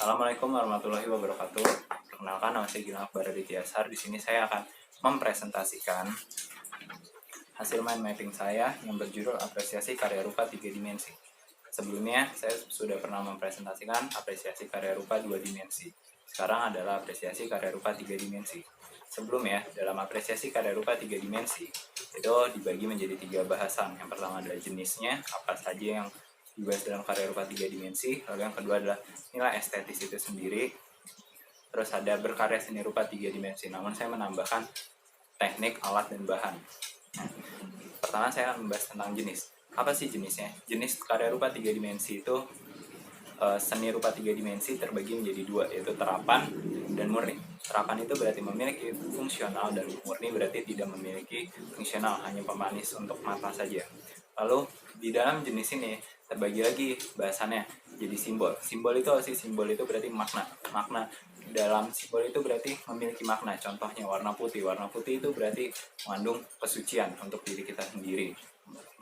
Assalamualaikum warahmatullahi wabarakatuh. Perkenalkan, nama saya Gilang Akbar Aditya. Di sini saya akan mempresentasikan hasil mind mapping saya yang berjudul apresiasi karya rupa 3 dimensi. Sebelumnya, saya sudah pernah mempresentasikan apresiasi karya rupa 2 dimensi. Sekarang adalah apresiasi karya rupa 3 dimensi. Sebelumnya, dalam apresiasi karya rupa 3 dimensi, itu dibagi menjadi 3 bahasan. Yang pertama adalah jenisnya, apa saja yang dibahas dalam karya rupa 3 dimensi. Lalu yang kedua adalah nilai estetis itu sendiri. Terus ada berkarya seni rupa 3 dimensi. Namun saya menambahkan teknik, alat, dan bahan. Pertama saya akan membahas tentang jenis. Apa sih jenisnya? Jenis karya rupa 3 dimensi itu seni rupa 3 dimensi terbagi menjadi 2, yaitu terapan dan murni. Terapan itu berarti memiliki fungsional dan murni berarti tidak memiliki fungsional, hanya pemanis untuk mata saja. Lalu di dalam jenis ini terbagi lagi bahasannya jadi simbol. Simbol itu apa sih? Simbol itu berarti makna. Makna dalam simbol itu berarti memiliki makna. Contohnya warna putih. Warna putih itu berarti mengandung kesucian untuk diri kita sendiri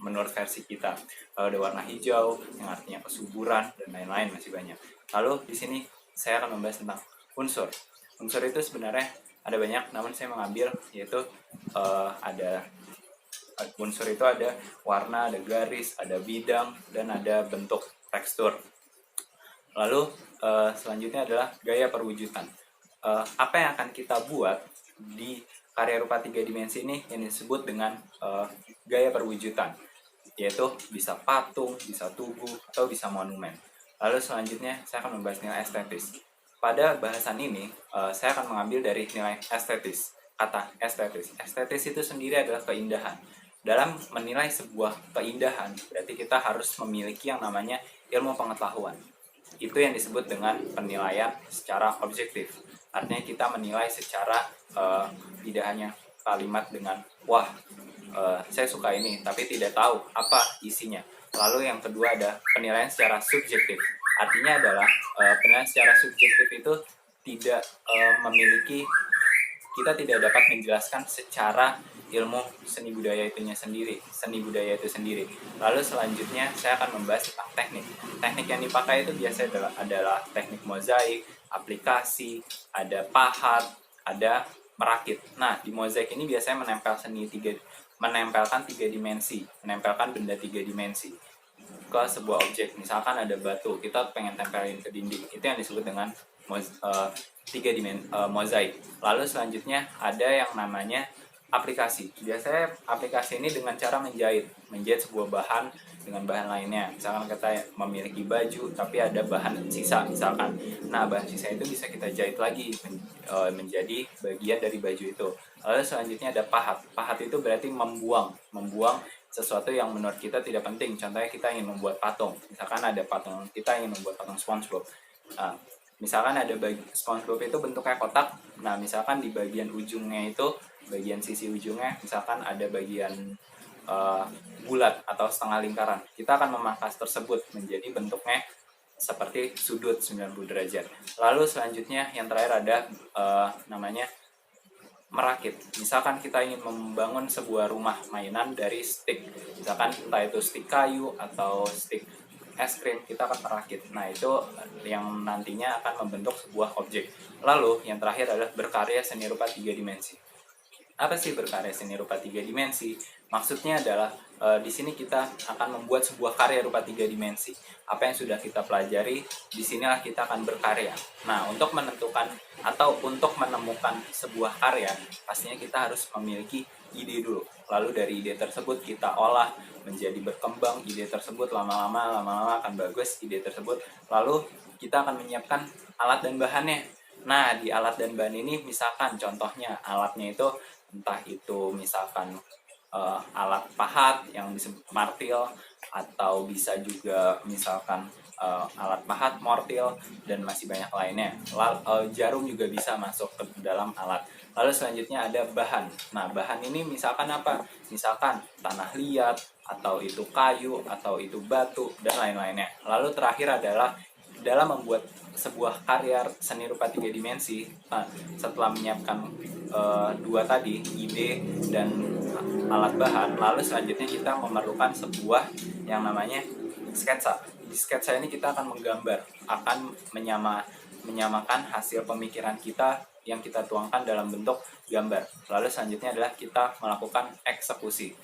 menurut versi kita. Lalu ada warna hijau yang artinya kesuburan dan lain-lain, masih banyak. Lalu di sini saya akan membahas tentang unsur. Unsur itu sebenarnya ada banyak, namun saya mengambil yaitu ada unsur itu ada warna, ada garis, ada bidang, dan ada bentuk tekstur. Lalu selanjutnya adalah gaya perwujudan. Apa yang akan kita buat di karya rupa 3 dimensi ini yang disebut dengan gaya perwujudan, yaitu bisa patung, bisa tugu, atau bisa monumen. Lalu selanjutnya saya akan membahas nilai estetis. Pada bahasan ini saya akan mengambil dari nilai estetis. Kata estetis. Estetis itu sendiri adalah keindahan. Dalam menilai sebuah keindahan, berarti kita harus memiliki yang namanya ilmu pengetahuan. Itu yang disebut dengan penilaian secara objektif. Artinya kita menilai secara tidak hanya kalimat dengan wah saya suka ini, tapi tidak tahu apa isinya. Lalu yang kedua ada penilaian secara subjektif. Artinya adalah penilaian secara subjektif itu tidak memiliki, kita tidak dapat menjelaskan secara ilmu seni budaya itu sendiri. Lalu selanjutnya saya akan membahas tentang teknik. Teknik yang dipakai itu biasanya adalah teknik mozaik, aplikasi, ada pahat, ada merakit. Nah, di mozaik ini biasanya menempelkan benda 3 dimensi ke sebuah objek. Misalkan ada batu, kita pengen tempelin ke dinding. Itu yang disebut dengan mozaik. Lalu selanjutnya ada yang namanya aplikasi. Biasanya aplikasi ini dengan cara menjahit sebuah bahan dengan bahan lainnya. Misalkan kita memiliki baju tapi ada bahan sisa misalkan. Nah, bahan sisa itu bisa kita jahit lagi menjadi bagian dari baju itu. Lalu selanjutnya ada pahat. Pahat itu berarti membuang sesuatu yang menurut kita tidak penting. Contohnya kita ingin membuat patung. Misalkan ada patung, kita ingin membuat patung SpongeBob. Misalkan ada SpongeBob itu bentuknya kotak. Nah, misalkan di bagian ujungnya itu, bagian sisi ujungnya, misalkan ada bagian bulat atau setengah lingkaran. Kita akan memangkas tersebut menjadi bentuknya seperti sudut 90 derajat. Lalu selanjutnya yang terakhir ada namanya merakit. Misalkan kita ingin membangun sebuah rumah mainan dari stick. Misalkan entah itu stick kayu atau stick es krim, kita akan merakit. Nah, itu yang nantinya akan membentuk sebuah objek. Lalu yang terakhir adalah berkarya seni rupa 3 dimensi. Apa sih berkarya seni rupa 3 dimensi? Maksudnya adalah di sini kita akan membuat sebuah karya rupa 3 dimensi. Apa yang sudah kita pelajari, disinilah kita akan berkarya. Nah, untuk menentukan atau untuk menemukan sebuah karya, pastinya kita harus memiliki ide dulu. Lalu dari ide tersebut kita olah menjadi berkembang. Ide tersebut lama-lama akan bagus ide tersebut. Lalu kita akan menyiapkan alat dan bahannya. Nah, di alat dan bahan ini misalkan contohnya alatnya itu entah itu misalkan alat pahat yang disebut martil, atau bisa juga misalkan alat pahat, mortil, dan masih banyak lainnya. Jarum juga bisa masuk ke dalam alat. Lalu selanjutnya ada bahan. Nah, bahan ini misalkan apa? Misalkan tanah liat, atau itu kayu, atau itu batu, dan lain-lainnya. Lalu terakhir adalah dalam membuat sebuah karya seni rupa 3 dimensi, setelah menyiapkan dua tadi, ide dan alat bahan, lalu selanjutnya kita memerlukan sebuah yang namanya sketsa. Di sketsa ini kita akan menggambar, akan menyamakan hasil pemikiran kita yang kita tuangkan dalam bentuk gambar. Lalu selanjutnya adalah kita melakukan eksekusi.